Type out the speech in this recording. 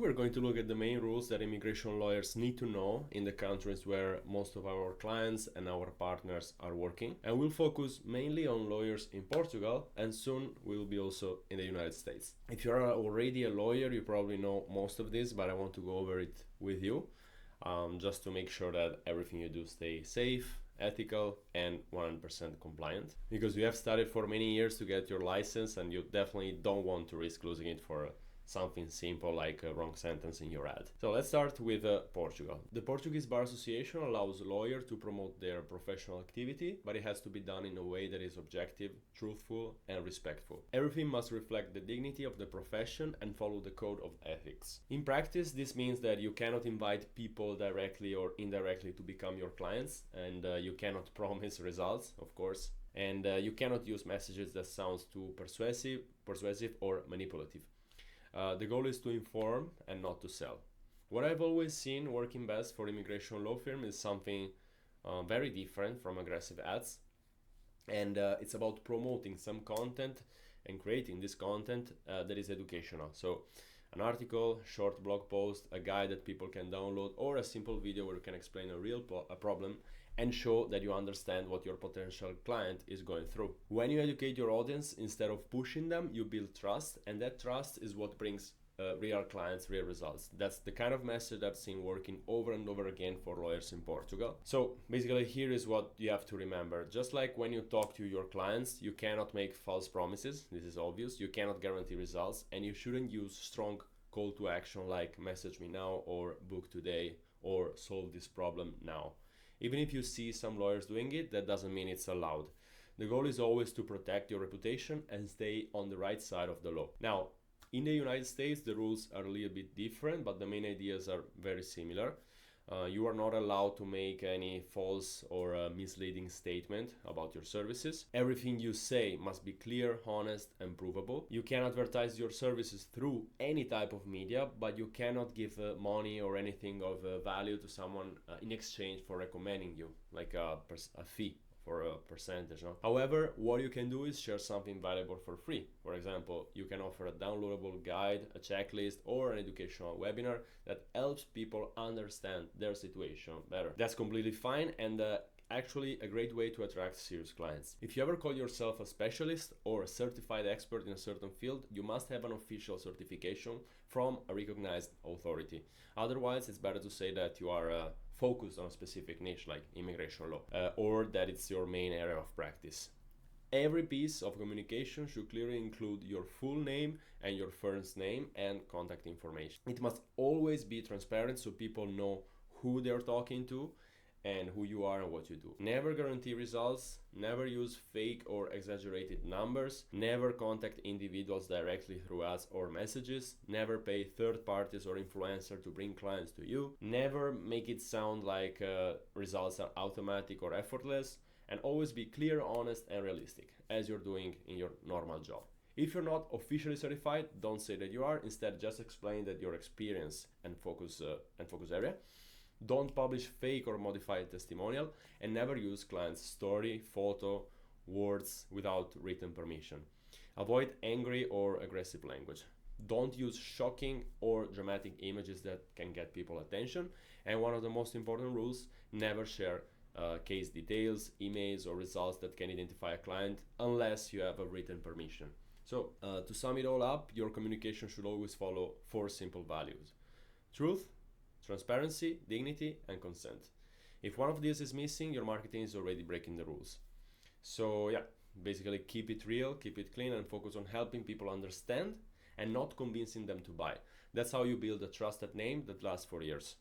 We're going to look at the main rules that immigration lawyers need to know in the countries where most of our clients and our partners are working. And we'll focus mainly on lawyers in Portugal, and soon we'll be also in the United States. If you're already a lawyer, you probably know most of this, but I want to go over it with you, just to make sure that everything you do stays safe, ethical, and 100% compliant. Because you have studied for many years to get your license, and you definitely don't want to risk losing it for something simple like a wrong sentence in your ad. So let's start with Portugal. The Portuguese Bar Association allows lawyers to promote their professional activity, but it has to be done in a way that is objective, truthful, and respectful. Everything must reflect the dignity of the profession and follow the code of ethics. In practice, this means that you cannot invite people directly or indirectly to become your clients, and you cannot promise results, of course, and you cannot use messages that sound too persuasive or manipulative. The goal is to inform and not to sell. What I've always seen working best for immigration law firm is something very different from aggressive ads, and it's about promoting some content and creating this content that is educational. So an article, short blog post, a guide that people can download, or a simple video where you can explain a real problem and show that you understand what your potential client is going through. When you educate your audience instead of pushing them, you build trust, and that trust is what brings real clients, real results. That's the kind of message I've seen working over and over again for lawyers in Portugal. So basically, here is what you have to remember. Just like when you talk to your clients, you cannot make false promises. This is obvious. You cannot guarantee results, and you shouldn't use strong call to action like message me now or book today or solve this problem now. Even if you see some lawyers doing it, that doesn't mean it's allowed. The goal is always to protect your reputation and stay on the right side of the law. Now, in the United States, the rules are a little bit different, but the main ideas are very similar. You are not allowed to make any false or misleading statement about your services. Everything you say must be clear, honest, and provable. You can advertise your services through any type of media, but you cannot give money or anything of value to someone in exchange for recommending you, like a fee for a percentage. No? However, what you can do is share something valuable for free. For example, you can offer a downloadable guide, a checklist, or an educational webinar that helps people understand their situation better. That's completely fine, and actually a great way to attract serious clients. If you ever call yourself a specialist or a certified expert in a certain field, you must have an official certification from a recognized authority. Otherwise, it's better to say that you are focused on a specific niche like immigration law, or that it's your main area of practice. Every piece of communication should clearly include your full name and your firm's name and contact information. It must always be transparent so people know who they're talking to and who you are and what you do. Never guarantee results, never use fake or exaggerated numbers, never contact individuals directly through ads or messages, never pay third parties or influencers to bring clients to you, never make it sound like results are automatic or effortless, and always be clear, honest, and realistic, as you're doing in your normal job. If you're not officially certified, don't say that you are. Instead, just explain that your experience and focus area. Don't publish fake or modified testimonial, and never use client's story, photo, words without written permission. Avoid angry or aggressive language. Don't use shocking or dramatic images that can get people attention. And one of the most important rules, never share case details, emails, or results that can identify a client unless you have a written permission. So to sum it all up, your communication should always follow 4 simple values: truth, transparency, dignity, and consent. If one of these is missing, your marketing is already breaking the rules. So yeah, basically keep it real, keep it clean, and focus on helping people understand and not convincing them to buy. That's how you build a trusted name that lasts for years.